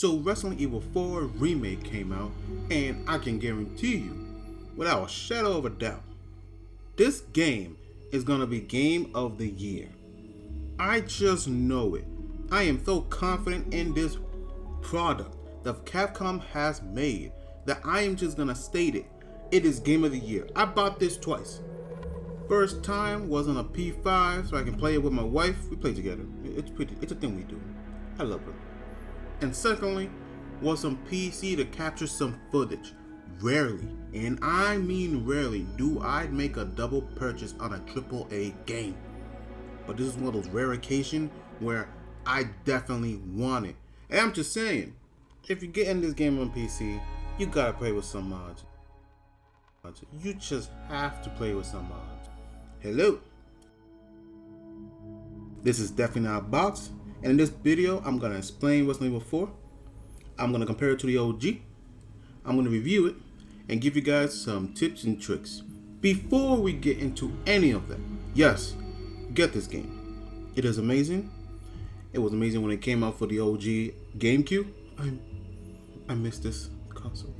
So Resident Evil 4 Remake came out, and I can guarantee you, without a shadow of a doubt, this game is gonna be Game of the Year. I just know it. I am so confident in this product that Capcom has made that I am just gonna state it. It is Game of the Year. I bought this twice. First time was on a P5 so I can play it with my wife. We play together. It's a thing we do. I love her. And secondly, was on PC to capture some footage. Rarely, and I mean rarely, do I make a double purchase on a AAA game. But this is one of those rare occasions where I definitely want it. And I'm just saying, if you're getting this game on PC, you gotta play with some mods. You just have to play with some mods. Hello. This is definitely not a box, and in this video, I'm gonna explain Resident Evil 4. I'm gonna compare it to the OG. I'm gonna review it and give you guys some tips and tricks. Before we get into any of that, yes, get this game. It is amazing. It was amazing when it came out for the OG GameCube. I miss this console.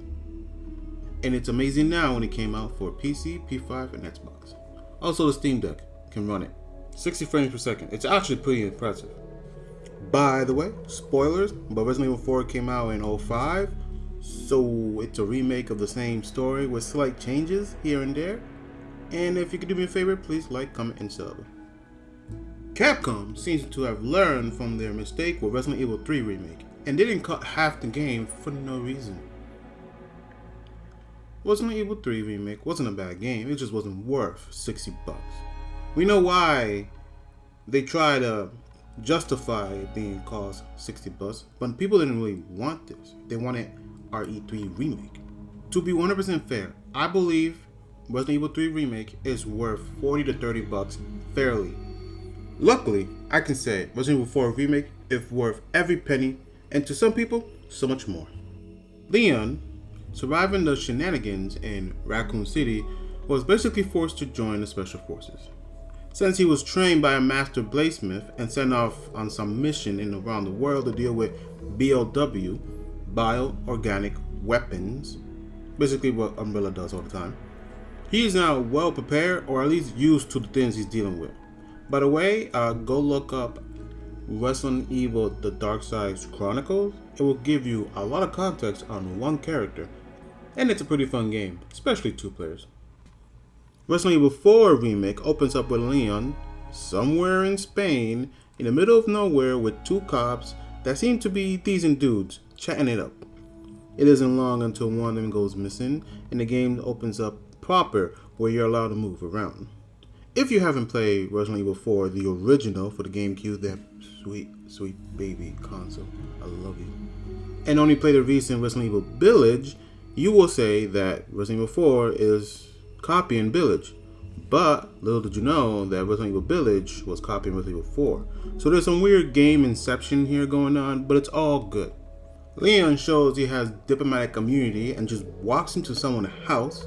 And it's amazing now when it came out for PC, P5, and Xbox. Also, the Steam Deck can run it. 60 frames per second. It's actually pretty impressive. By the way, spoilers, but Resident Evil 4 came out in 2005, so it's a remake of the same story with slight changes here and there. And if you could do me a favor, please like, comment, and sub. Capcom seems to have learned from their mistake with Resident Evil 3 Remake and didn't cut half the game for no reason. Resident Evil 3 Remake wasn't a bad game, it just wasn't worth $60. We know why they try to justify it being cost $60, but people didn't really want this. They wanted RE3 Remake. To be 100% fair, I believe Resident Evil 3 Remake is worth $40 to $30 fairly. Luckily, I can say Resident Evil 4 Remake is worth every penny, and to some people, so much more. Leon, surviving the shenanigans in Raccoon City, was basically forced to join the Special Forces. Since he was trained by a master bladesmith and sent off on some mission in around the world to deal with BOW, bioorganic weapons, basically what Umbrella does all the time, he is now well prepared, or at least used to the things he's dealing with. By the way, go look up Resident Evil The Dark Side Chronicles. It will give you a lot of context on one character, and it's a pretty fun game, especially 2 players. Resident Evil 4 Remake opens up with Leon somewhere in Spain in the middle of nowhere with 2 cops that seem to be decent dudes chatting it up. It isn't long until one of them goes missing and the game opens up proper where you're allowed to move around. If you haven't played Resident Evil 4, the original for the GameCube, that sweet baby console, I love you, and only played the recent Resident Evil Village, you will say that Resident Evil 4 is copying Village. But little did you know that Resident Evil Village was copying Resident Evil 4. So there's some weird game inception here going on, but it's all good. Leon shows he has diplomatic immunity and just walks into someone's house.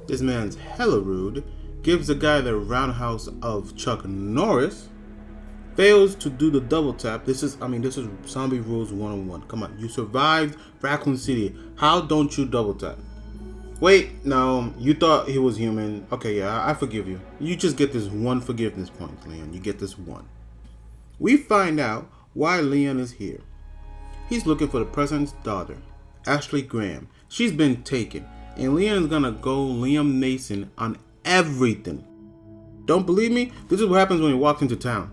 This man's hella rude, gives the guy the roundhouse of Chuck Norris, fails to do the double tap. This is zombie rules 101. Come on, you survived Raccoon City. How don't you double tap? Wait, no, you thought he was human. Okay, yeah, I forgive you. You just get this one forgiveness point, Leon. You get this one. We find out why Leon is here. He's looking for the president's daughter, Ashley Graham. She's been taken, and Leon's gonna go Liam Neeson on everything. Don't believe me? This is what happens when he walks into town.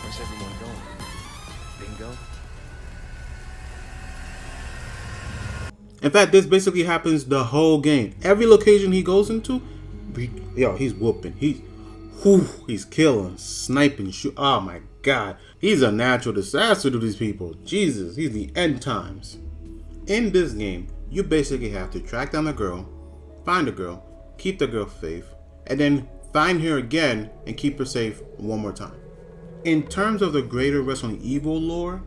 Where's everyone going? Bingo? In fact, this basically happens the whole game. Every location he goes into, he's whooping. He's killing, sniping, shoot. Oh my god. He's a natural disaster to these people. Jesus, he's the end times. In this game, you basically have to track down a girl, find a girl, keep the girl safe, and then find her again and keep her safe one more time. In terms of the greater Resident Evil lore,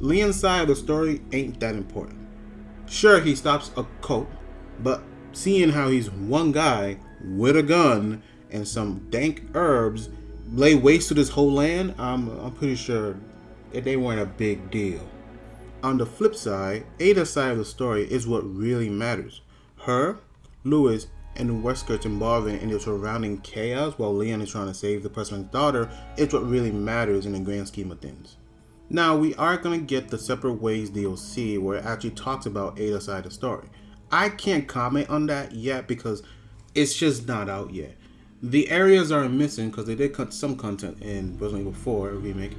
Leon's side of the story ain't that important. Sure, he stops a cult, but seeing how he's one guy with a gun and some dank herbs lay waste to this whole land, I'm pretty sure that they weren't a big deal. On the flip side, Ada's side of the story is what really matters. Her, Lewis, and Wesker's involvement in the surrounding chaos while Leon is trying to save the president's daughter is what really matters in the grand scheme of things. Now, we are going to get the Separate Ways DLC where it actually talks about Ada's side of the story. I can't comment on that yet because it's just not out yet. The areas are missing because they did cut some content in Resident Evil 4 Remake.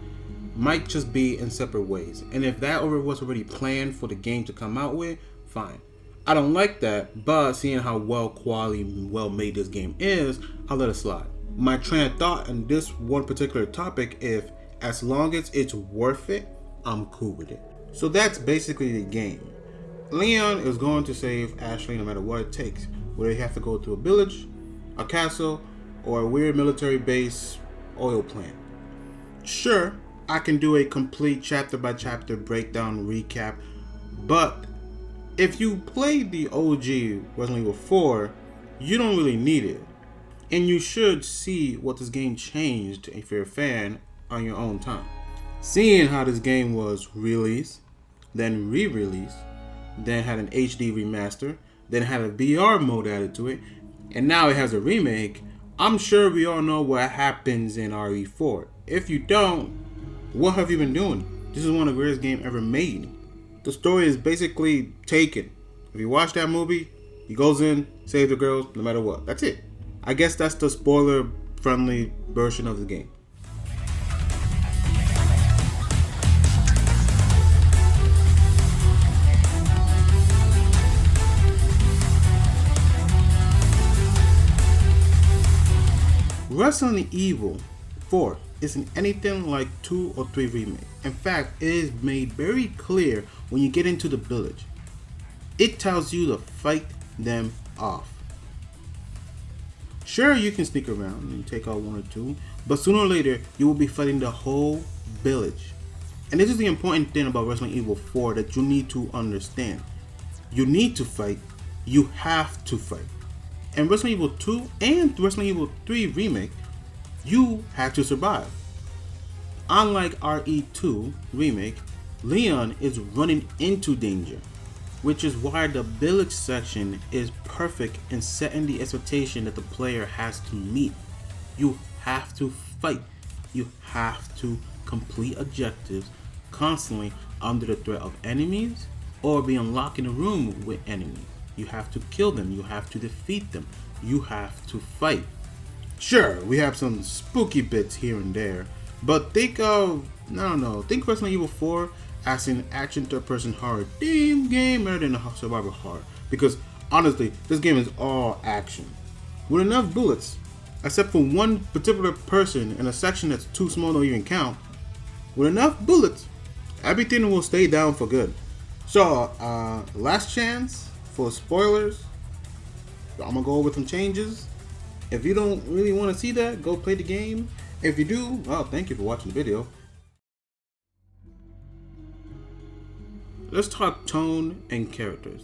Might just be in separate ways. And if that was already planned for the game to come out with, fine. I don't like that, but seeing how well made this game is, I'll let it slide. My train of thought on this one particular topic, if as long as it's worth it, I'm cool with it. So that's basically the game. Leon is going to save Ashley no matter what it takes, whether he has to go to a village, a castle, or a weird military base oil plant. Sure, I can do a complete chapter by chapter breakdown recap, but if you played the OG Resident Evil 4, you don't really need it. And you should see what this game changed if you're a fan on your own time. Seeing how this game was released, then re-released, then had an HD remaster, then had a VR mode added to it, and now it has a remake, I'm sure we all know what happens in RE4. If you don't, what have you been doing? This is one of the greatest games ever made. The story is basically taken. If you watch that movie, he goes in, saves the girls, no matter what. That's it. I guess that's the spoiler-friendly version of the game. Resident Evil 4 isn't anything like 2 or 3 Remake. In fact, it is made very clear when you get into the village. It tells you to fight them off. Sure, you can sneak around and take out 1 or 2, but sooner or later, you will be fighting the whole village. And this is the important thing about Resident Evil 4 that you need to understand. You need to fight, you have to fight. In Resident Evil 2 and Resident Evil 3 Remake, you had to survive. Unlike RE2 Remake, Leon is running into danger, which is why the village section is perfect in setting the expectation that the player has to meet. You have to fight. You have to complete objectives constantly under the threat of enemies or being locked in a room with enemies. You have to kill them. You have to defeat them. You have to fight. Sure, we have some spooky bits here and there, but think Resident Evil 4 as an action third-person horror theme game rather than a survival horror. Because honestly, this game is all action. With enough bullets, except for one particular person in a section that's too small to even count, with enough bullets, everything will stay down for good. So, last chance for spoilers. I'm gonna go over some changes. If you don't really want to see that, go play the game. If you do, well, thank you for watching the video. Let's talk tone and characters.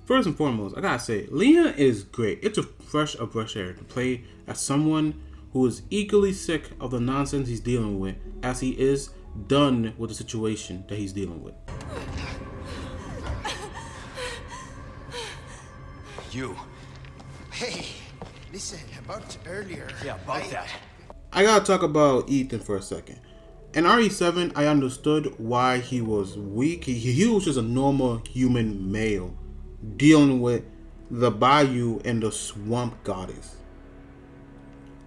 First and foremost, I gotta say, Leon is great. It's a fresh of fresh air to play as someone who is equally sick of the nonsense he's dealing with as he is done with the situation that he's dealing with. You. Hey, listen, about earlier. Yeah, about that. I gotta talk about Ethan for a second. In RE7, I understood why he was weak. He was just a normal human male dealing with the bayou and the swamp goddess.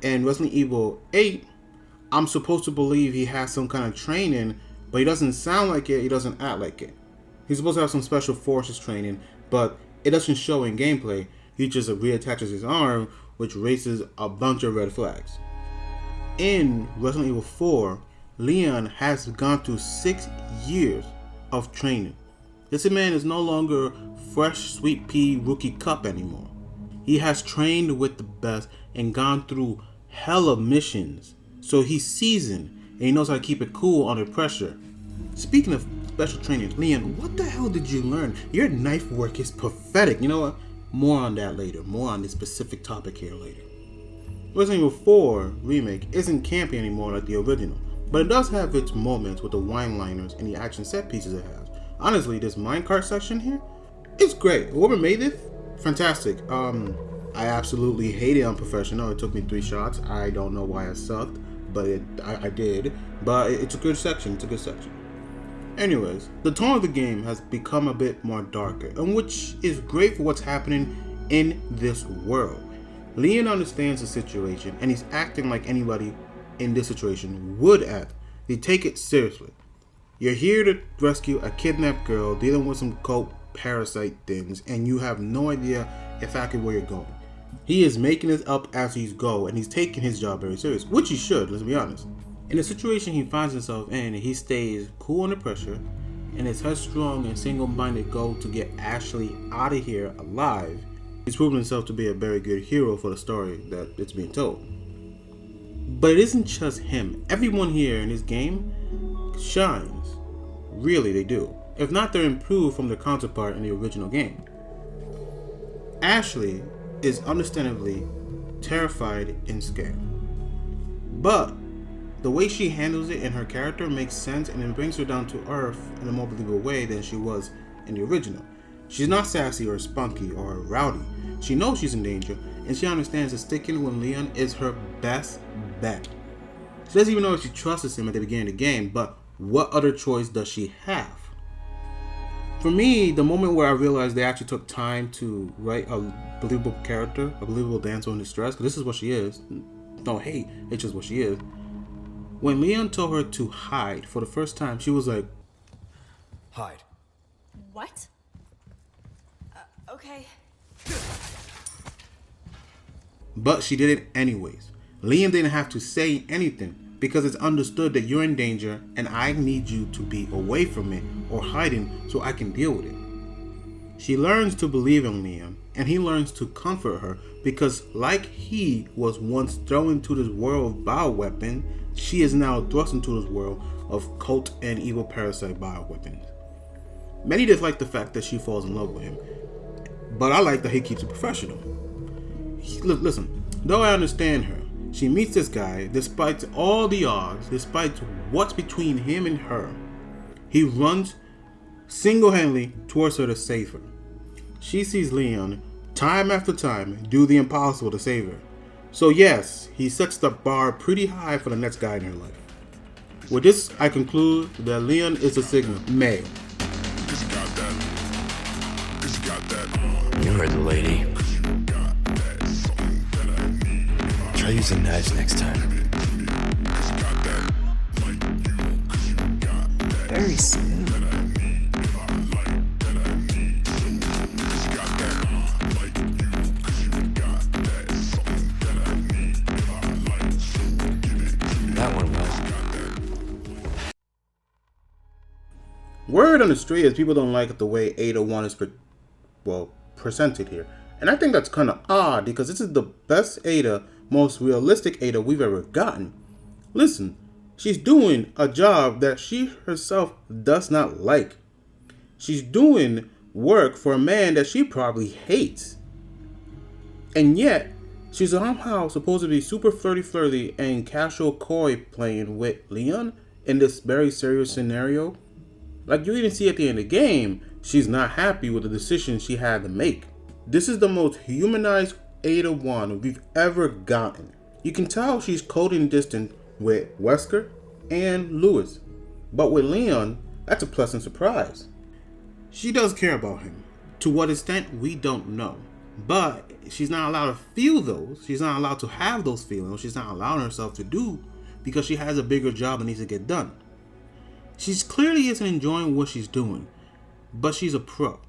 In Resident Evil 8, I'm supposed to believe he has some kind of training, but he doesn't sound like it, he doesn't act like it. He's supposed to have some special forces training, but it doesn't show in gameplay. He just reattaches his arm, which raises a bunch of red flags. In Resident Evil 4, Leon has gone through 6 years of training. This man is no longer fresh sweet pea rookie cup anymore. He has trained with the best and gone through hella missions. So he's seasoned and he knows how to keep it cool under pressure. Speaking of special training. Leon, what the hell did you learn? Your knife work is pathetic. You know what? More on that later. More on this specific topic here later. Resident Evil 4 Remake isn't campy anymore like the original, but it does have its moments with the wine-liners and the action set pieces it has. Honestly, this minecart section here, it's great. Whoever made it, fantastic. I absolutely hate it Unprofessional. It took me 3 shots. I don't know why I sucked, but I did. But it's a good section. It's a good section. Anyways, the tone of the game has become a bit more darker, and which is great for what's happening in this world. Leon understands the situation, and he's acting like anybody in this situation would act. They take it seriously. You're here to rescue a kidnapped girl dealing with some cult parasite things, and you have no idea exactly where you're going. He is making it up as he's go, and he's taking his job very serious, which he should, let's be honest. In the situation he finds himself in, he stays cool under pressure, and his headstrong and single-minded goal to get Ashley out of here alive. He's proven himself to be a very good hero for the story that it's being told. But it isn't just him. Everyone here in this game shines. Really, they do. If not, they're improved from their counterpart in the original game. Ashley is understandably terrified and scared. But the way she handles it and her character makes sense, and it brings her down to earth in a more believable way than she was in the original. She's not sassy or spunky or rowdy. She knows she's in danger, and she understands that sticking with Leon is her best bet. She doesn't even know if she trusts him at the beginning of the game, but what other choice does she have? For me, the moment where I realized they actually took time to write a believable character, a believable damsel in distress, because this is what she is. No hate, it's just what she is. When Leon told her to hide for the first time, she was like, Hide. What? Okay. But she did it anyways. Leon didn't have to say anything because it's understood that you're in danger and I need you to be away from it or hiding so I can deal with it. She learns to believe in Leon, and he learns to comfort her because like he was once thrown into this world of bioweapon, she is now thrust into this world of cult and evil parasite bioweapons. Many dislike the fact that she falls in love with him, but I like that he keeps it professional. Listen, though I understand her, she meets this guy despite all the odds, despite what's between him and her. He runs single-handedly towards her to save her. She sees Leon time after time do the impossible to save her. So yes, he sets the bar pretty high for the next guy in her life. With this, I conclude that Leon is a Sigma male. You heard the lady. Try using knives next time. Very smooth. That one was. Word on the street is people don't like the way Ada 1 is presented here. And I think that's kind of odd because this is the best Ada, most realistic Ada we've ever gotten. Listen, she's doing a job that she herself does not like. She's doing work for a man that she probably hates. And yet, she's somehow supposed to be super flirty and casual coy playing with Leon in this very serious scenario. Like you even see at the end of the game, she's not happy with the decision she had to make. This is the most humanized Ada 1 we've ever gotten. You can tell she's cold and distant with Wesker and Lewis. But with Leon, that's a pleasant surprise. She does care about him. To what extent, we don't know. But she's not allowed to feel those. She's not allowed to have those feelings. She's not allowing herself to do because she has a bigger job that needs to get done. She clearly isn't enjoying what she's doing, but she's a pro.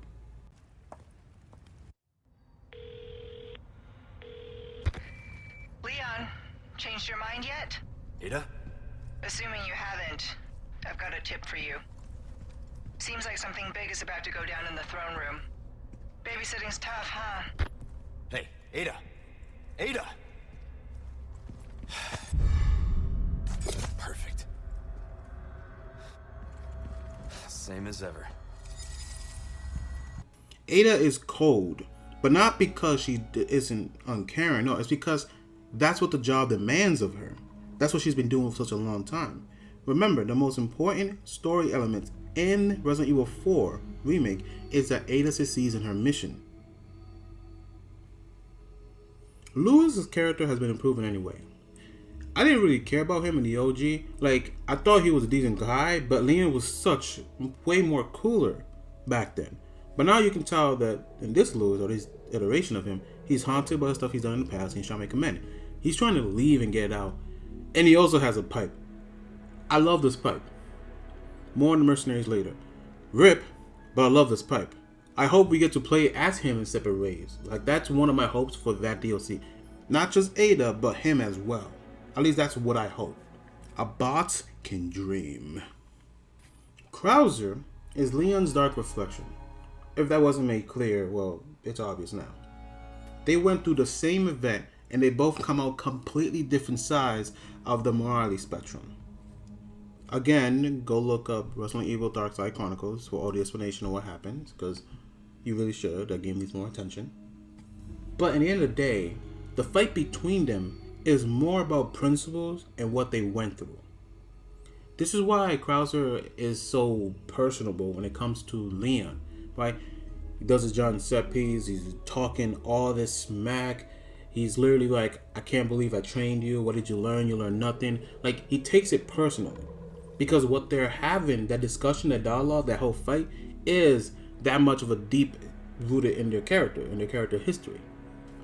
Leon, changed your mind yet? Ada? Assuming you haven't, I've got a tip for you. Seems like something big is about to go down in the throne room. Babysitting's tough, huh? Hey, Ada! Ada! Perfect. Same as ever. Ada is cold, but not because she isn't uncaring. No, it's because that's what the job demands of her. That's what she's been doing for such a long time. Remember, the most important story element in Resident Evil 4 Remake is that Ada succeeds in her mission. Lewis's character has been improving anyway. I didn't really care about him in the OG. Like, I thought he was a decent guy, but Leon was such way more cooler back then. But now you can tell that in this Lewis, or this iteration of him, he's haunted by the stuff he's done in the past and he's trying to make amends. He's trying to leave and get out. And he also has a pipe. I love this pipe. More on the mercenaries later. RIP, but I love this pipe. I hope we get to play as him in separate ways. Like, that's one of my hopes for that DLC. Not just Ada, but him as well. At least that's what I hope. A bot can dream. Krauser is Leon's dark reflection. If that wasn't made clear, well, it's obvious now. They went through the same event and they both come out completely different sides of the morality spectrum. Again, go look up Resident Evil Dark Side Chronicles for all the explanation of what happens, because you really should. That game needs more attention. But in the end of the day, the fight between them is more about principles and what they went through. This is why Krauser is so personable when it comes to Leon, right? He does his John set piece, he's talking all this smack. He's literally like, I can't believe I trained you. What did you learn? You learned nothing. Like, he takes it personally. Because what they're having, that discussion, that dialogue, that whole fight, is that much of a deep rooted in their character history.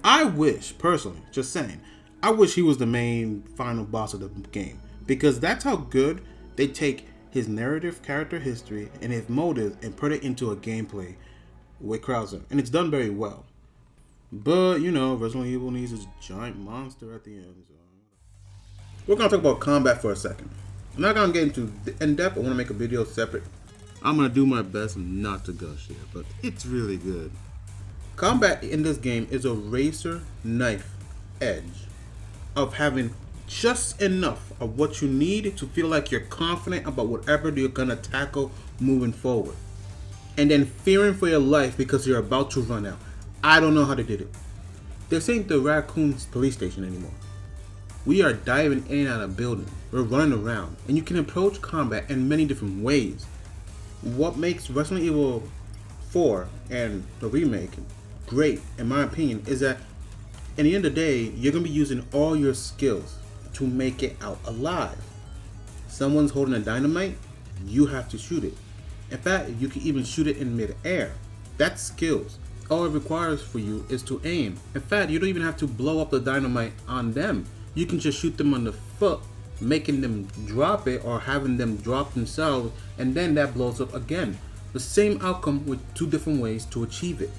I wish, personally, just saying, I wish he was the main final boss of the game. Because that's how good they take his narrative, character history, and his motives and put it into a gameplay with Krauser. And it's done very well. But, you know, Resident Evil needs a giant monster at the end. So. We're going to talk about combat for a second. I'm not going to get into in-depth. I want to make a video separate. I'm going to do my best not to gush here, but it's really good. Combat in this game is a razor knife edge of having just enough of what you need to feel like you're confident about whatever you're going to tackle moving forward. And then fearing for your life because you're about to run out. I don't know how they did it. This ain't the Raccoon's police station anymore. We are diving in and out of buildings. We're running around. And you can approach combat in many different ways. What makes Resident Evil 4 and the remake great, in my opinion, is that in the end of the day, you're going to be using all your skills to make it out alive. Someone's holding a dynamite, you have to shoot it. In fact, you can even shoot it in mid-air. That's skills. All it requires for you is to aim. In fact, you don't even have to blow up the dynamite on them. You can just shoot them on the foot, making them drop it or having them drop themselves, and then that blows up again. The same outcome with two different ways to achieve it.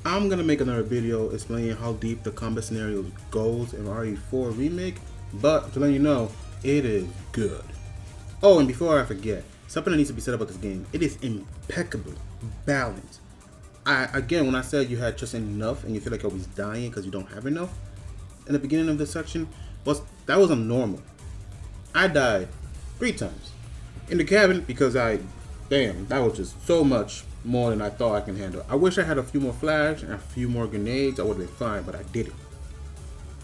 I'm gonna make another video explaining how deep the combat scenario goes in RE4 Remake, but to let you know, it is good. Oh, and before I forget, something that needs to be said about this game, it is impeccable balance. Again, when I said you had just enough and you feel like you're always dying because you don't have enough, in the beginning of this section, that was normal. I died 3 times. In the cabin because that was just so much more than I thought I can handle. I wish I had a few more flash and a few more grenades. I would have been fine, but I didn't.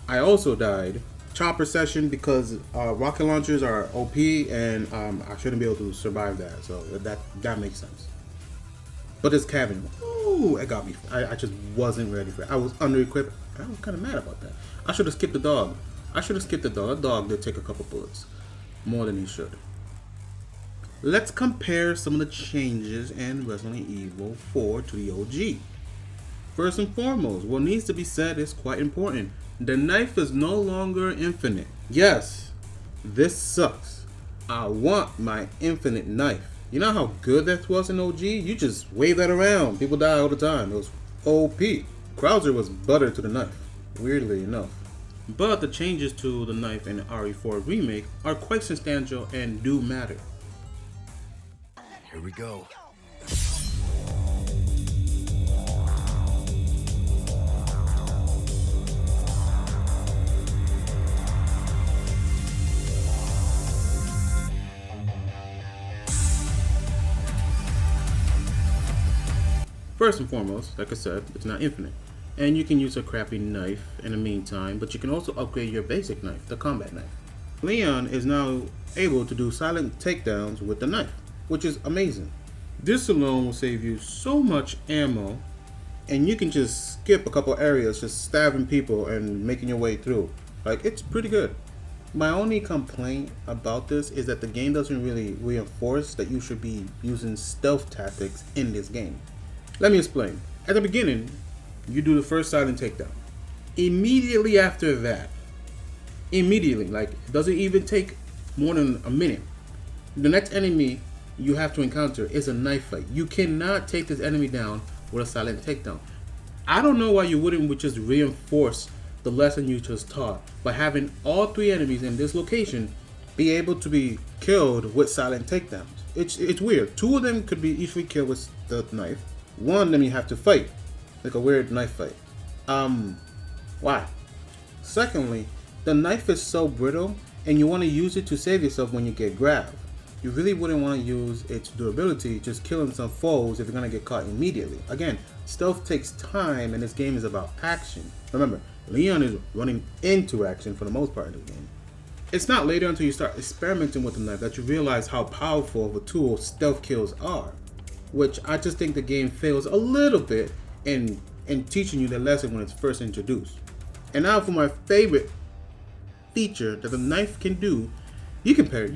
I also died chopper session because rocket launchers are OP and I shouldn't be able to survive that. So that makes sense. But this cabin, ooh, it got me. I just wasn't ready for it. I was under-equipped. I was kind of mad about that. I should have skipped the dog. That dog did take a couple bullets. More than he should. Let's compare some of the changes in Resident Evil 4 to the OG. First and foremost, what needs to be said is quite important. The knife is no longer infinite. Yes, this sucks. I want my infinite knife. You know how good that was in OG? You just wave that around. People die all the time. It was OP. Krauser was butter to the knife, weirdly enough. But the changes to the knife in RE4 Remake are quite substantial and do matter. Here we go. First and foremost, like I said, it's not infinite. And you can use a crappy knife in the meantime, but you can also upgrade your basic knife, the combat knife. Leon is now able to do silent takedowns with the knife, which is amazing. This alone will save you so much ammo, and you can just skip a couple areas just stabbing people and making your way through. Like, it's pretty good. My only complaint about this is that the game doesn't really reinforce that you should be using stealth tactics in this game. Let me explain. At the beginning, you do the first silent takedown. Immediately after that, like, it doesn't even take more than a minute, the next enemy you have to encounter is a knife fight. You cannot take this enemy down with a silent takedown. I don't know why you wouldn't just reinforce the lesson you just taught by having all three enemies in this location be able to be killed with silent takedowns. It's weird. Two of them could be easily killed with the knife. One of them you have to fight, like a weird knife fight. Why? Secondly, the knife is so brittle and you want to use it to save yourself when you get grabbed. You really wouldn't want to use its durability just killing some foes if you're going to get caught immediately. Again, stealth takes time and this game is about action. Remember, Leon is running into action for the most part of the game. It's not later until you start experimenting with the knife that you realize how powerful of a tool stealth kills are, which I just think the game fails a little bit in teaching you the lesson when it's first introduced. And now for my favorite feature that the knife can do. You compare.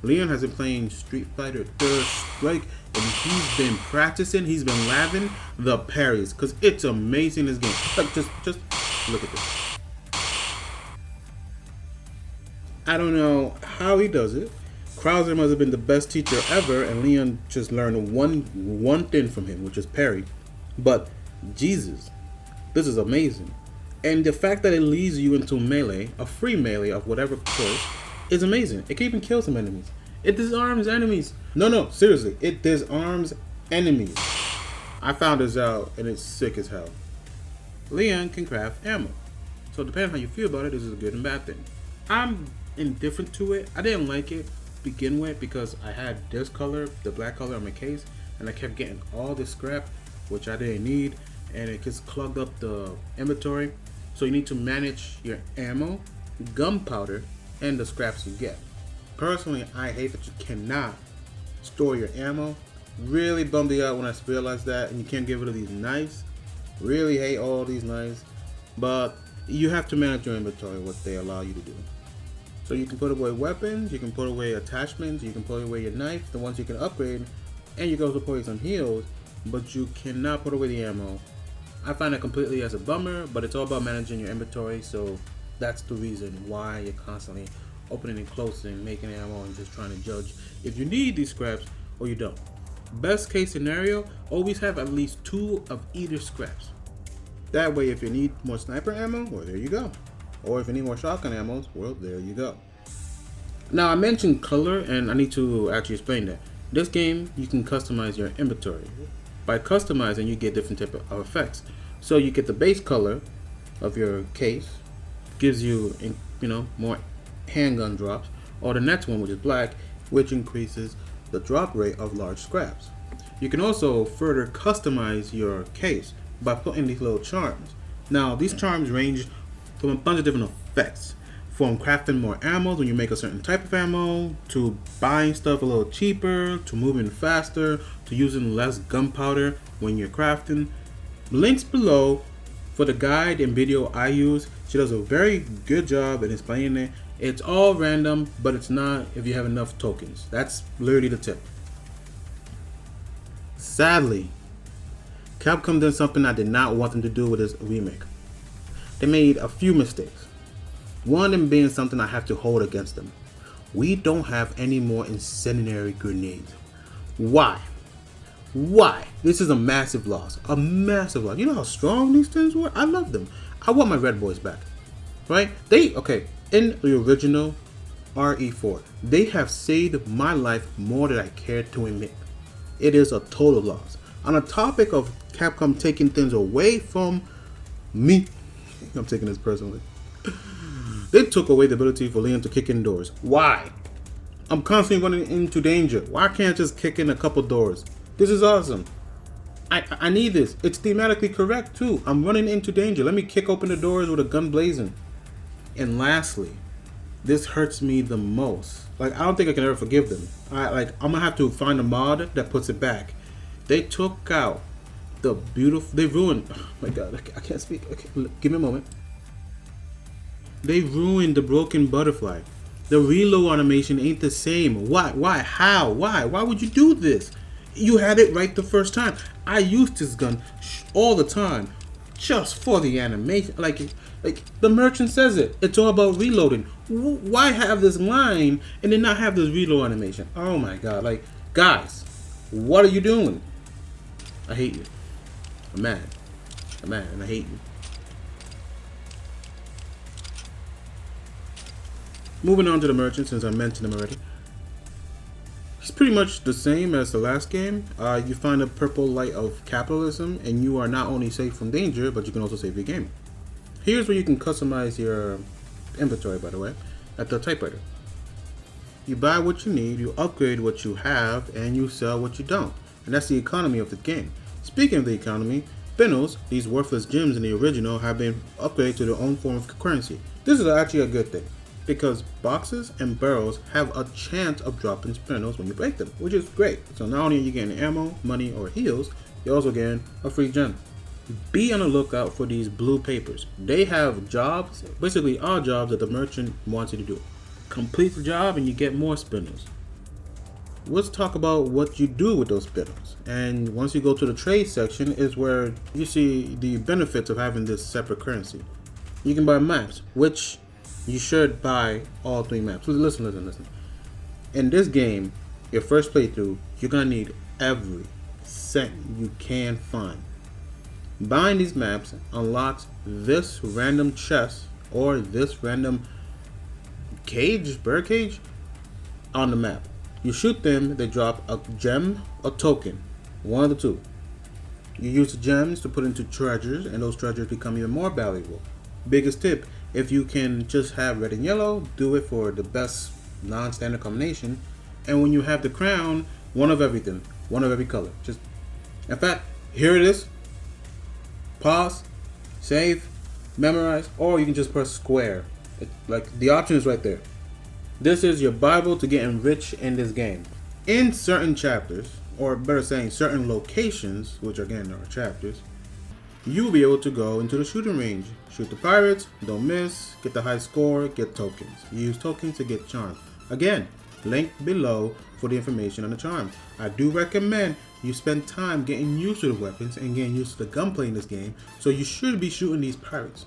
Leon has been playing Street Fighter Third Strike, and he's been practicing. He's been laughing the parries because it's amazing. This game. Like, just look at this. I don't know how he does it. Krauser must have been the best teacher ever, and Leon just learned one thing from him, which is parry. But Jesus, this is amazing. And the fact that it leads you into melee, a free melee of whatever choice, is amazing. It can even kill some enemies. It disarms enemies. No, seriously, it disarms enemies. I found this out and it's sick as hell. Leon can craft ammo. So depending on how you feel about it, this is a good and bad thing. I'm indifferent to it. I didn't like it to begin with because I had this color, the black color on my case, and I kept getting all this scrap, which I didn't need, and it just clogged up the inventory. So you need to manage your ammo, gunpowder, and the scraps you get. Personally, I hate that you cannot store your ammo. Really bummed me out when I realized that, and you can't get rid of these knives. Really hate all these knives, but you have to manage your inventory, what they allow you to do. So you can put away weapons, you can put away attachments, you can put away your knife, the ones you can upgrade, and you can also put away some heals, but you cannot put away the ammo. I find it completely as a bummer, but it's all about managing your inventory, so that's the reason why you're constantly opening and closing, making ammo, and just trying to judge if you need these scraps or you don't. Best case scenario, always have at least 2 of either scraps. That way, if you need more sniper ammo, well, there you go. Or if you need more shotgun ammo, well, there you go. Now, I mentioned color, and I need to actually explain that. This game, you can customize your inventory. By customizing, you get different type of effects. So you get the base color of your case, gives you, more handgun drops, or the next one, which is black, which increases the drop rate of large scraps. You can also further customize your case by putting these little charms. Now, these charms range from a bunch of different effects, from crafting more ammo when you make a certain type of ammo, to buying stuff a little cheaper, to moving faster, to using less gunpowder when you're crafting. Links below for the guide and video I use. She does a very good job in explaining it. It's all random, but it's not if you have enough tokens. That's literally the tip. Sadly, Capcom did something I did not want them to do with this remake. They made a few mistakes. One of them being something I have to hold against them. We don't have any more incendiary grenades. Why? Why? This is a massive loss. A massive loss. You know how strong these things were? I love them. I want my Red Boys back. Right? In the original RE4, they have saved my life more than I care to admit. It is a total loss. On the topic of Capcom taking things away from me, I'm taking this personally. They took away the ability for Leon to kick in doors. Why? I'm constantly running into danger. Why can't I just kick in a couple doors? This is awesome. I need this. It's thematically correct too. I'm running into danger. Let me kick open the doors with a gun blazing. And lastly, this hurts me the most. Like, I don't think I can ever forgive them. I'm gonna have to find a mod that puts it back. They took out the beautiful. They ruined. Oh my god, I can't speak. Okay, give me a moment. They ruined the broken butterfly. The reload animation ain't the same. Why? Why? How? Why? Why would you do this? You had it right the first time. I used this gun all the time, just for the animation. Like the merchant says it. It's all about reloading. Why have this line and then not have this reload animation? Oh my god! Like, guys, what are you doing? I hate you. I'm mad. I'm mad, and I hate you. Moving on to the merchant, since I mentioned him already. It's pretty much the same as the last game. You find a purple light of capitalism, and you are not only safe from danger, but you can also save your game. Here's where you can customize your inventory, by the way, at the typewriter. You buy what you need, you upgrade what you have, and you sell what you don't. And that's the economy of the game. Speaking of the economy, spinels, these worthless gems in the original, have been upgraded to their own form of currency. This is actually a good thing, because boxes and barrels have a chance of dropping spinels when you break them, which is great. So not only are you getting ammo, money, or heals, you're also getting a free gem. Be on the lookout for these blue papers. They have jobs, basically all jobs that the merchant wants you to do. Complete the job and you get more spinels. Let's talk about what you do with those spinels. And once you go to the trade section is where you see the benefits of having this separate currency. You can buy maps, which you should buy all 3 maps. Listen. In this game, your first playthrough, you're gonna need every cent you can find. Buying these maps unlocks this random chest or this random bird cage on the map. You shoot them, they drop a gem or token, one of the two. You use the gems to put into treasures, and those treasures become even more valuable. Biggest tip, if you can just have red and yellow, do it for the best non-standard combination. And when you have the crown, one of everything, one of every color. Just, in fact, here it is. Pause, save, memorize, or you can just press square. The option is right there. This is your Bible to getting rich in this game. In certain chapters, or better saying certain locations, which again are chapters, you will be able to go into the shooting range. Shoot the pirates, don't miss, get the high score, get tokens. Use tokens to get charms. Again, link below for the information on the charms. I do recommend you spend time getting used to the weapons and getting used to the gunplay in this game, so you should be shooting these pirates.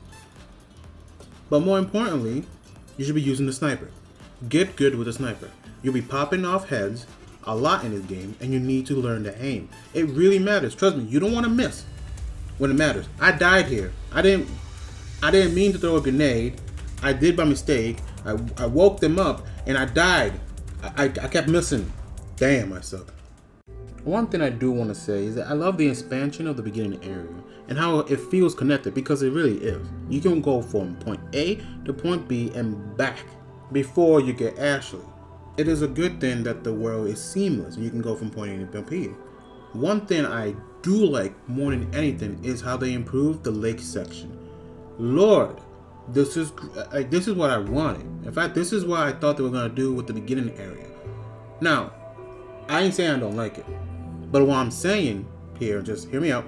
But more importantly, you should be using the sniper. Get good with the sniper. You'll be popping off heads a lot in this game, and you need to learn to aim. It really matters. Trust me, you don't want to miss when it matters. I died here. I didn't mean to throw a grenade. I did by mistake. I woke them up and I died. I kept missing. Damn, I suck. One thing I do want to say is that I love the expansion of the beginning area and how it feels connected, because it really is. You can go from point A to point B and back before you get Ashley. It is a good thing that the world is seamless and you can go from point A to point B. One thing I do like more than anything is how they improved the lake section. Lord, this is what I wanted. In fact, this is what I thought they were going to do with the beginning area. Now, I ain't saying I don't like it, but what I'm saying here, just hear me out.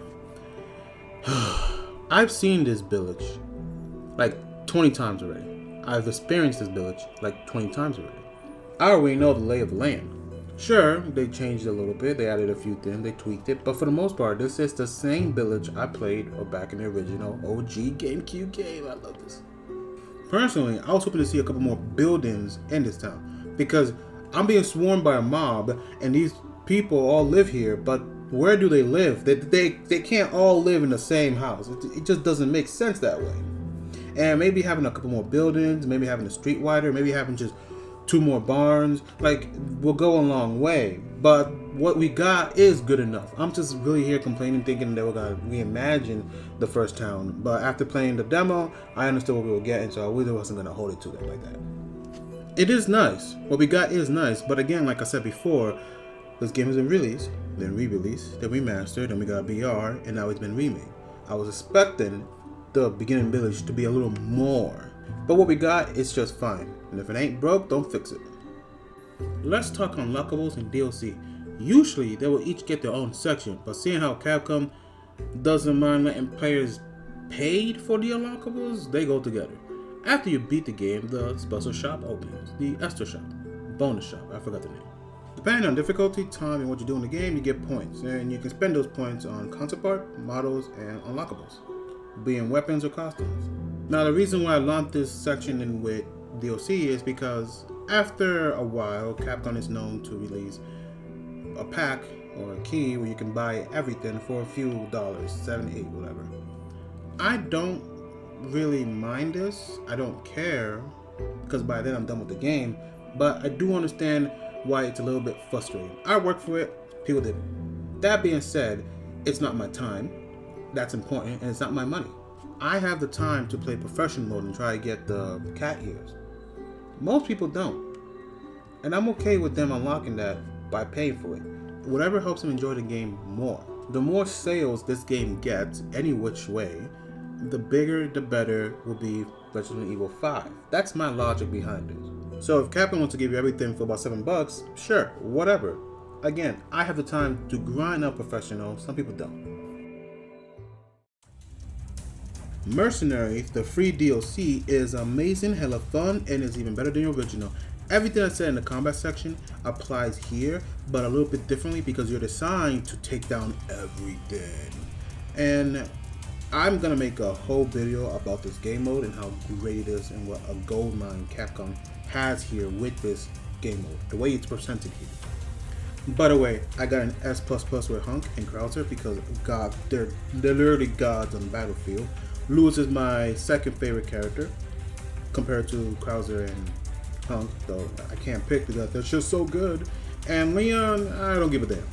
I've seen this village like 20 times already. I've experienced this village like 20 times already. I already know the lay of the land. Sure, they changed it a little bit, they added a few things, they tweaked it, but for the most part, this is the same village I played back in the original OG GameCube game. I love this. Personally, I was hoping to see a couple more buildings in this town, because I'm being swarmed by a mob, and these people all live here, but where do they live? They can't all live in the same house. It just doesn't make sense that way. And maybe having a couple more buildings, maybe having the street wider, maybe having just 2 more barns, will go a long way. But what we got is good enough. I'm just really here complaining, thinking they were gonna reimagine the first town. But after playing the demo, I understood what we were getting, so I really wasn't gonna hold it to them like that. It is nice. What we got is nice, but again, like I said before, This game has been released, then re-released, then remastered, then we got a BR, and now it's been remade. I was expecting the beginning village to be a little more, but what we got is just fine. And if it ain't broke, don't fix it. Let's talk unlockables and DLC. Usually they will each get their own section, but seeing how Capcom doesn't mind letting players paid for the unlockables, they go together. After you beat the game, the special shop opens, the Esther shop, bonus shop, I forgot the name. Depending on difficulty, time, and what you do in the game, you get points, and you can spend those points on concept art, models, and unlockables, being weapons or costumes. Now the reason why I lumped this section in with DLC is because after a while, Capcom is known to release a pack or a key where you can buy everything for a few dollars, 7, 8, whatever. I don't really mind this. I don't care because by then I'm done with the game, but I do understand why it's a little bit frustrating. I work for it, people did. That being said, it's not my time. That's important, and it's not my money. I have the time to play professional mode and try to get the cat ears. Most people don't. And I'm okay with them unlocking that by paying for it. Whatever helps them enjoy the game more. The more sales this game gets, any which way, the bigger the better will be Resident Evil 5. That's my logic behind it. So if Capcom wants to give you everything for about $7, sure, whatever. Again, I have the time to grind up professional, some people don't. Mercenaries, the free DLC, is amazing, hella fun, and is even better than the original. Everything I said in the combat section applies here, but a little bit differently because you're designed to take down everything. And I'm gonna make a whole video about this game mode and how great it is and what a gold mine Capcom has here with this game mode, the way it's presented here. By the way, I got an S++ with Hunk and Krauser because God, they're literally gods on the battlefield. Lewis is my second favorite character compared to Krauser and Hunk, though I can't pick because they're just so good. And Leon, I don't give a damn.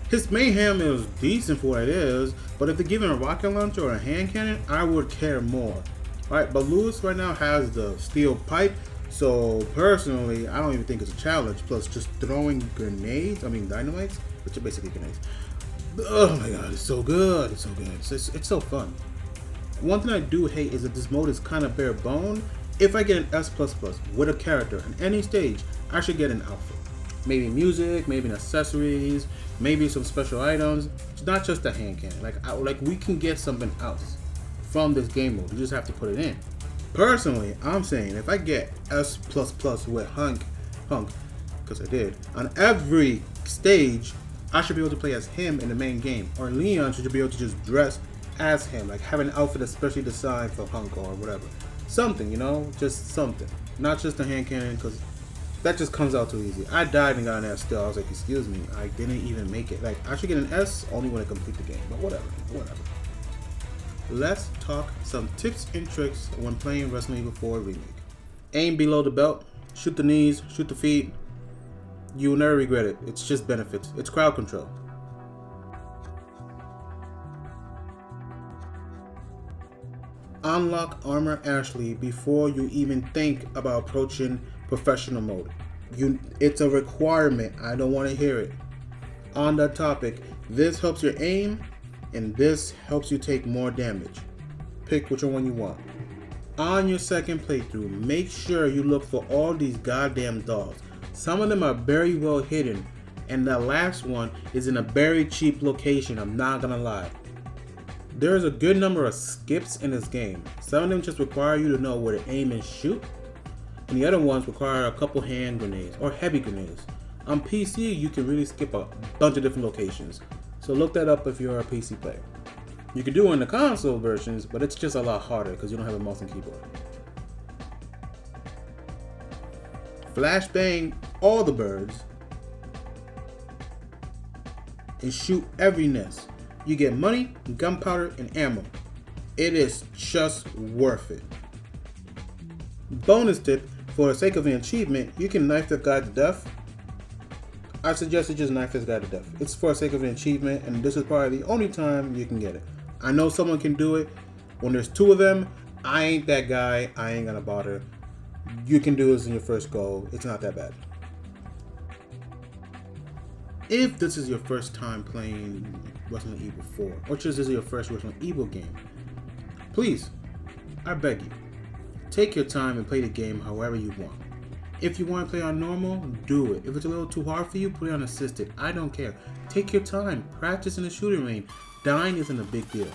His mayhem is decent for what it is, but if they're giving a rocket launcher or a hand cannon, I would care more. Alright, but Lewis right now has the steel pipe, so personally, I don't even think it's a challenge. Plus, just throwing dynamites, which are basically grenades. Oh my god, it's so good, it's so good, it's so fun. One thing I do hate is that this mode is kind of bare bone. If I get an S++ with a character on any stage, I should get an outfit. Maybe music, maybe accessories, maybe some special items. It's not just a hand cannon. Like we can get something else from this game mode. You just have to put it in. Personally, I'm saying if I get S++ with Hunk, because I did, on every stage, I should be able to play as him in the main game. Or Leon should be able to just dress as him, like have an outfit especially designed for Hunk or whatever. Something, you know, just something. Not just a hand cannon, because that just comes out too easy. I died and got an S still. I was like, excuse me, I didn't even make it. Like, I should get an S only when I complete the game, but whatever. Let's talk some tips and tricks when playing Resident Evil 4 Remake. Aim below the belt, shoot the knees, shoot the feet. You will never regret it. It's just benefits. It's crowd control. Unlock Armor Ashley before you even think about approaching professional mode. It's a requirement. I don't want to hear it. On that topic, this helps your aim and this helps you take more damage. Pick which one you want. On your second playthrough, make sure you look for all these goddamn dogs. Some of them are very well hidden, and the last one is in a very cheap location, I'm not gonna lie. There's a good number of skips in this game. Some of them just require you to know where to aim and shoot, and the other ones require a couple hand grenades or heavy grenades. On PC, you can really skip a bunch of different locations, so look that up if you're a PC player. You can do it in the console versions, but it's just a lot harder because you don't have a mouse and keyboard. Flashbang all the birds and shoot every nest. You get money, gunpowder, and ammo. It is just worth it. Bonus tip, for the sake of an achievement, you can knife the guy to death. I suggest you just knife this guy to death. It's for the sake of an achievement, and this is probably the only time you can get it. I know someone can do it. When there's two of them, I ain't that guy. I ain't gonna bother. You can do this in your first go. It's not that bad. If this is your first time playing Resident Evil 4, or just this is your first Resident Evil game, please, I beg you, take your time and play the game however you want. If you want to play on normal, do it. If it's a little too hard for you, put it on assisted. I don't care. Take your time. Practice in the shooting range. Dying isn't a big deal.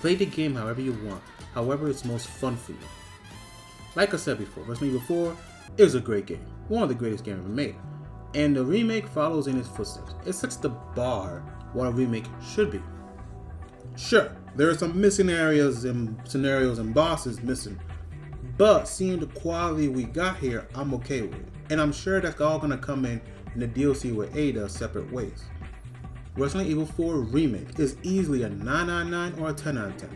Play the game however you want, however it's most fun for you. Like I said before, Resident Evil 4 is a great game. One of the greatest games ever made. And the remake follows in its footsteps. It sets the bar what a remake should be. Sure, there are some missing areas and scenarios and bosses missing, but seeing the quality we got here, I'm okay with it. And I'm sure that's all gonna come in the DLC with Ada separate ways. Resident Evil 4 Remake is easily a 9/9 or a 10/10.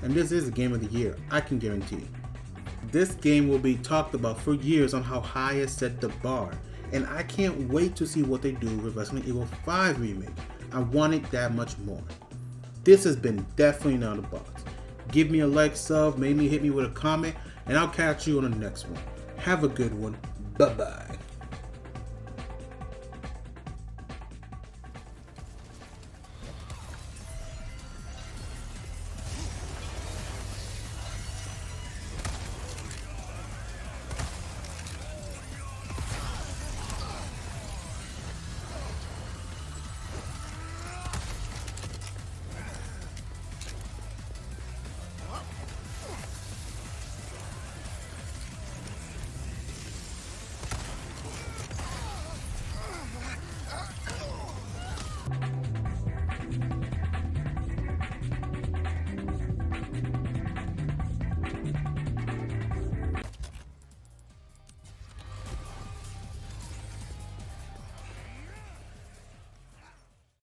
And this is the game of the year, I can guarantee. This game will be talked about for years on how high it set the bar. And I can't wait to see what they do with Resident Evil 5 Remake. I want it that much more. This has been definitely not a box. Give me a like, sub, maybe hit me with a comment, and I'll catch you on the next one. Have a good one. Bye-bye.